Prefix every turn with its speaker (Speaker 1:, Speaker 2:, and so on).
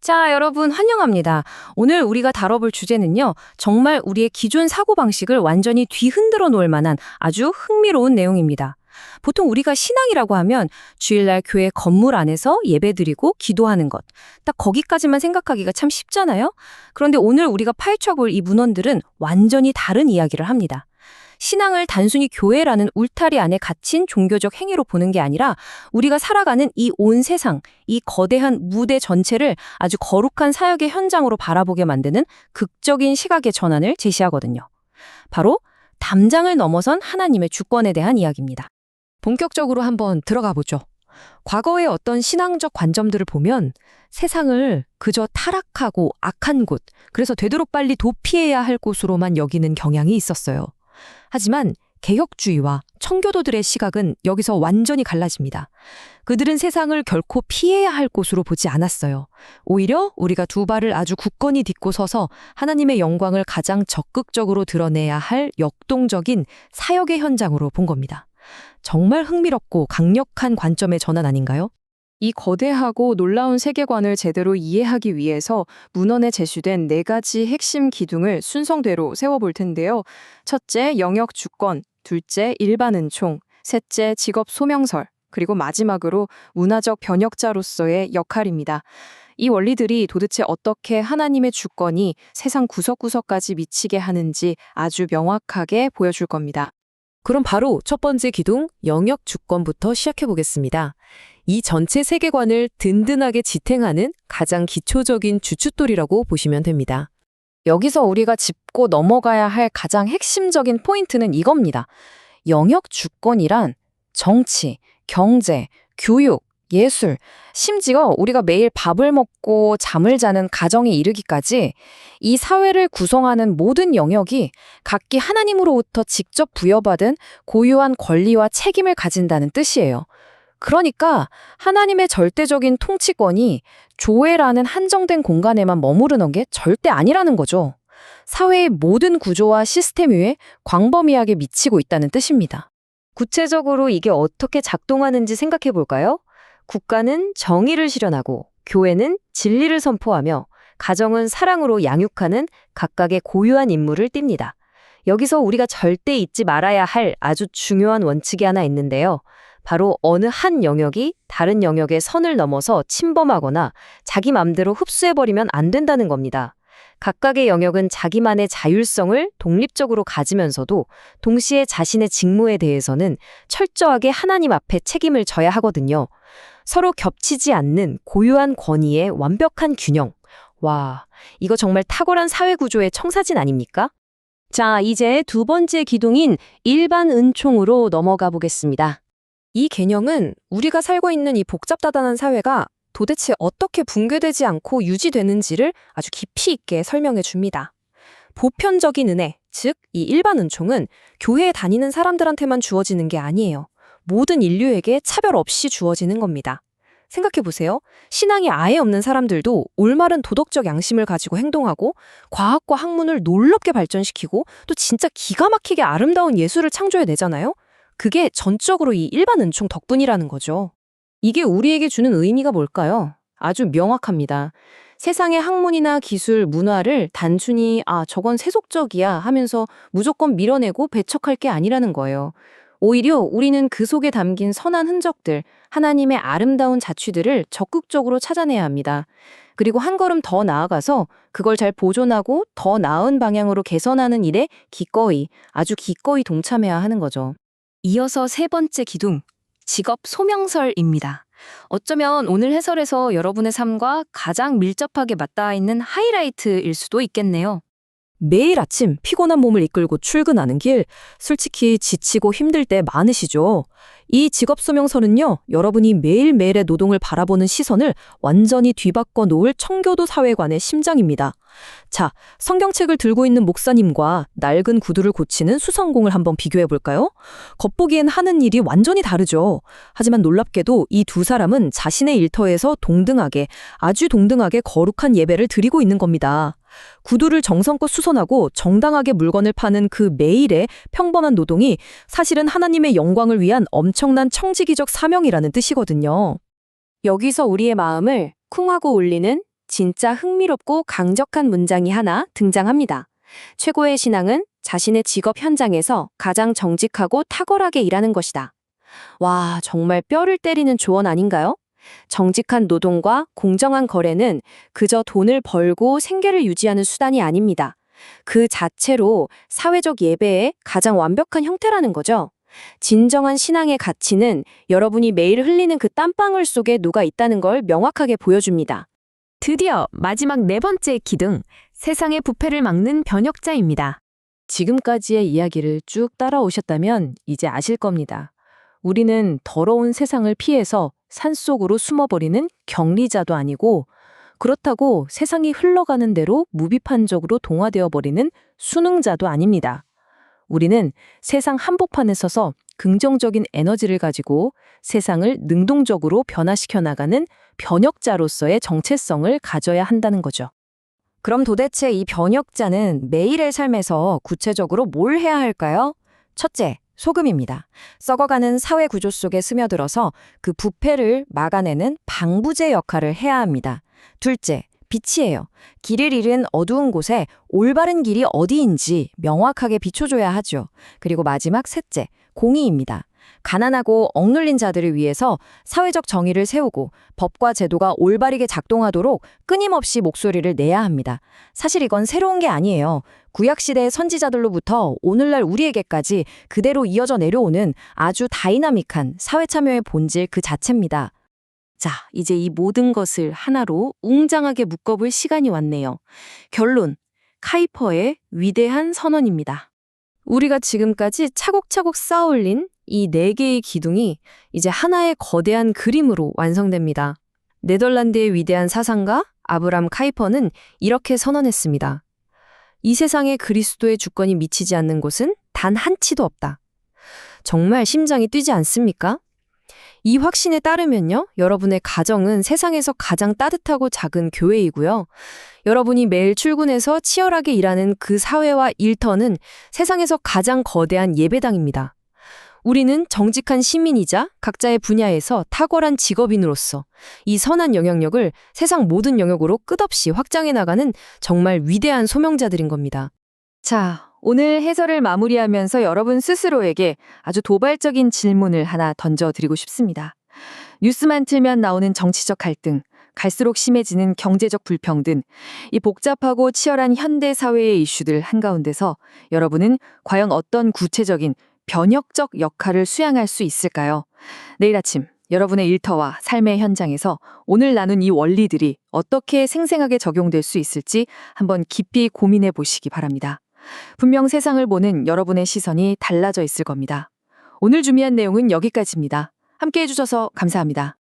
Speaker 1: 자, 여러분 환영합니다. 오늘 우리가 다뤄볼 주제는요. 정말 우리의 기존 사고방식을 완전히 뒤흔들어 놓을 만한 아주 흥미로운 내용입니다. 보통 우리가 신앙이라고 하면 주일날 교회 건물 안에서 예배드리고 기도하는 것. 딱 거기까지만 생각하기가 참 쉽잖아요. 그런데 오늘 우리가 파헤쳐볼 이 문헌들은 완전히 다른 이야기를 합니다. 신앙을 단순히 교회라는 울타리 안에 갇힌 종교적 행위로 보는 게 아니라 우리가 살아가는 이 온 세상, 이 거대한 무대 전체를 아주 거룩한 사역의 현장으로 바라보게 만드는 극적인 시각의 전환을 제시하거든요. 바로 담장을 넘어선 하나님의 주권에 대한 이야기입니다.
Speaker 2: 본격적으로 한번 들어가 보죠. 과거의 어떤 신앙적 관점들을 보면 세상을 그저 타락하고 악한 곳, 그래서 되도록 빨리 도피해야 할 곳으로만 여기는 경향이 있었어요. 하지만 개혁주의와 청교도들의 시각은 여기서 완전히 갈라집니다. 그들은 세상을 결코 피해야 할 곳으로 보지 않았어요. 오히려 우리가 두 발을 아주 굳건히 딛고 서서 하나님의 영광을 가장 적극적으로 드러내야 할 역동적인 사역의 현장으로 본 겁니다. 정말 흥미롭고 강력한 관점의 전환 아닌가요?
Speaker 3: 이 거대하고 놀라운 세계관을 제대로 이해하기 위해서 문헌에 제시된 4가지 핵심 기둥을 순서대로 세워볼 텐데요. 첫째, 영역 주권, 둘째, 일반 은총, 셋째, 직업 소명설, 그리고 마지막으로 문화적 변혁자로서의 역할입니다. 이 원리들이 도대체 어떻게 하나님의 주권이 세상 구석구석까지 미치게 하는지 아주 명확하게 보여줄 겁니다.
Speaker 2: 그럼 바로 첫 번째 기둥, 영역 주권부터 시작해 보겠습니다. 이 전체 세계관을 든든하게 지탱하는 가장 기초적인 주춧돌이라고 보시면 됩니다.
Speaker 1: 여기서 우리가 짚고 넘어가야 할 가장 핵심적인 포인트는 이겁니다. 영역 주권이란 정치, 경제, 교육, 예술, 심지어 우리가 매일 밥을 먹고 잠을 자는 가정에 이르기까지 이 사회를 구성하는 모든 영역이 각기 하나님으로부터 직접 부여받은 고유한 권리와 책임을 가진다는 뜻이에요. 그러니까 하나님의 절대적인 통치권이 교회라는 한정된 공간에만 머무르는 게 절대 아니라는 거죠. 사회의 모든 구조와 시스템 위에 광범위하게 미치고 있다는 뜻입니다. 구체적으로 이게 어떻게 작동하는지 생각해 볼까요? 국가는 정의를 실현하고 교회는 진리를 선포하며 가정은 사랑으로 양육하는 각각의 고유한 임무를 띱니다. 여기서 우리가 절대 잊지 말아야 할 아주 중요한 원칙이 하나 있는데요. 바로 어느 한 영역이 다른 영역의 선을 넘어서 침범하거나 자기 맘대로 흡수해버리면 안 된다는 겁니다. 각각의 영역은 자기만의 자율성을 독립적으로 가지면서도 동시에 자신의 직무에 대해서는 철저하게 하나님 앞에 책임을 져야 하거든요. 서로 겹치지 않는 고유한 권위의 완벽한 균형. 와, 이거 정말 탁월한 사회구조의 청사진 아닙니까? 자, 이제 두 번째 기둥인 일반 은총으로 넘어가 보겠습니다.
Speaker 2: 이 개념은 우리가 살고 있는 이 복잡다단한 사회가 도대체 어떻게 붕괴되지 않고 유지되는지를 아주 깊이 있게 설명해 줍니다. 보편적인 은혜, 즉 이 일반 은총은 교회에 다니는 사람들한테만 주어지는 게 아니에요. 모든 인류에게 차별 없이 주어지는 겁니다. 생각해 보세요. 신앙이 아예 없는 사람들도 올바른 도덕적 양심을 가지고 행동하고 과학과 학문을 놀랍게 발전시키고 또 진짜 기가 막히게 아름다운 예술을 창조해내잖아요. 그게 전적으로 이 일반 은총 덕분이라는 거죠.
Speaker 1: 이게 우리에게 주는 의미가 뭘까요? 아주 명확합니다. 세상의 학문이나 기술, 문화를 단순히 저건 세속적이야 하면서 무조건 밀어내고 배척할 게 아니라는 거예요. 오히려 우리는 그 속에 담긴 선한 흔적들, 하나님의 아름다운 자취들을 적극적으로 찾아내야 합니다. 그리고 한 걸음 더 나아가서 그걸 잘 보존하고 더 나은 방향으로 개선하는 일에 아주 기꺼이 동참해야 하는 거죠. 이어서 세 번째 기둥, 직업 소명설입니다. 어쩌면 오늘 해설에서 여러분의 삶과 가장 밀접하게 맞닿아 있는 하이라이트일 수도 있겠네요.
Speaker 2: 매일 아침 피곤한 몸을 이끌고 출근하는 길, 솔직히 지치고 힘들 때 많으시죠? 이 직업소명서는요, 여러분이 매일매일의 노동을 바라보는 시선을 완전히 뒤바꿔 놓을 청교도 사회관의 심장입니다. 자, 성경책을 들고 있는 목사님과 낡은 구두를 고치는 수성공을 한번 비교해 볼까요? 겉보기엔 하는 일이 완전히 다르죠. 하지만 놀랍게도 이 두 사람은 자신의 일터에서 아주 동등하게 거룩한 예배를 드리고 있는 겁니다. 구두를 정성껏 수선하고 정당하게 물건을 파는 그 매일의 평범한 노동이 사실은 하나님의 영광을 위한 엄청난 청지기적 사명이라는 뜻이거든요.
Speaker 1: 여기서 우리의 마음을 쿵 하고 울리는
Speaker 2: 진짜 흥미롭고 강적한 문장이 하나 등장합니다. 최고의 신앙은 자신의 직업 현장에서 가장 정직하고 탁월하게 일하는 것이다. 와, 정말 뼈를 때리는 조언 아닌가요? 정직한 노동과 공정한 거래는 그저 돈을 벌고 생계를 유지하는 수단이 아닙니다. 그 자체로 사회적 예배의 가장 완벽한 형태라는 거죠. 진정한 신앙의 가치는 여러분이 매일 흘리는 그 땀방울 속에 녹아 있다는 걸 명확하게 보여줍니다.
Speaker 4: 드디어 마지막 네 번째 기둥, 세상의 부패를 막는 변혁자입니다.
Speaker 1: 지금까지의 이야기를 쭉 따라오셨다면 이제 아실 겁니다. 우리는 더러운 세상을 피해서 산속으로 숨어버리는 격리자도 아니고 그렇다고 세상이 흘러가는 대로 무비판적으로 동화되어 버리는 순응자도 아닙니다. 우리는 세상 한복판에 서서 긍정적인 에너지를 가지고 세상을 능동적으로 변화시켜 나가는 변혁자로서의 정체성을 가져야 한다는 거죠.
Speaker 2: 그럼 도대체 이 변혁자는 매일의 삶에서 구체적으로 뭘 해야 할까요? 첫째, 소금입니다. 썩어가는 사회 구조 속에 스며들어서 그 부패를 막아내는 방부제 역할을 해야 합니다. 둘째, 빛이에요. 길을 잃은 어두운 곳에 올바른 길이 어디인지 명확하게 비춰줘야 하죠. 그리고 마지막 셋째, 공의입니다. 가난하고 억눌린 자들을 위해서 사회적 정의를 세우고 법과 제도가 올바르게 작동하도록 끊임없이 목소리를 내야 합니다. 사실 이건 새로운 게 아니에요. 구약시대의 선지자들로부터 오늘날 우리에게까지 그대로 이어져 내려오는 아주 다이나믹한 사회 참여의 본질 그 자체입니다. 자, 이제 이 모든 것을 하나로 웅장하게 묶어볼 시간이 왔네요. 결론, 카이퍼의 위대한 선언입니다. 우리가 지금까지 차곡차곡 쌓아올린 이 4개의 기둥이 이제 하나의 거대한 그림으로 완성됩니다. 네덜란드의 위대한 사상가 아브람 카이퍼는 이렇게 선언했습니다. 이 세상에 그리스도의 주권이 미치지 않는 곳은 단 한 치도 없다. 정말 심장이 뛰지 않습니까? 이 확신에 따르면요, 여러분의 가정은 세상에서 가장 따뜻하고 작은 교회이고요. 여러분이 매일 출근해서 치열하게 일하는 그 사회와 일터는 세상에서 가장 거대한 예배당입니다. 우리는 정직한 시민이자 각자의 분야에서 탁월한 직업인으로서 이 선한 영향력을 세상 모든 영역으로 끝없이 확장해 나가는 정말 위대한 소명자들인 겁니다.
Speaker 3: 자, 오늘 해설을 마무리하면서 여러분 스스로에게 아주 도발적인 질문을 하나 던져드리고 싶습니다. 뉴스만 틀면 나오는 정치적 갈등, 갈수록 심해지는 경제적 불평등, 이 복잡하고 치열한 현대 사회의 이슈들 한가운데서 여러분은 과연 어떤 구체적인 변혁적 역할을 수행할 수 있을까요? 내일 아침 여러분의 일터와 삶의 현장에서 오늘 나눈 이 원리들이 어떻게 생생하게 적용될 수 있을지 한번 깊이 고민해 보시기 바랍니다. 분명 세상을 보는 여러분의 시선이 달라져 있을 겁니다. 오늘 준비한 내용은 여기까지입니다. 함께 해주셔서 감사합니다.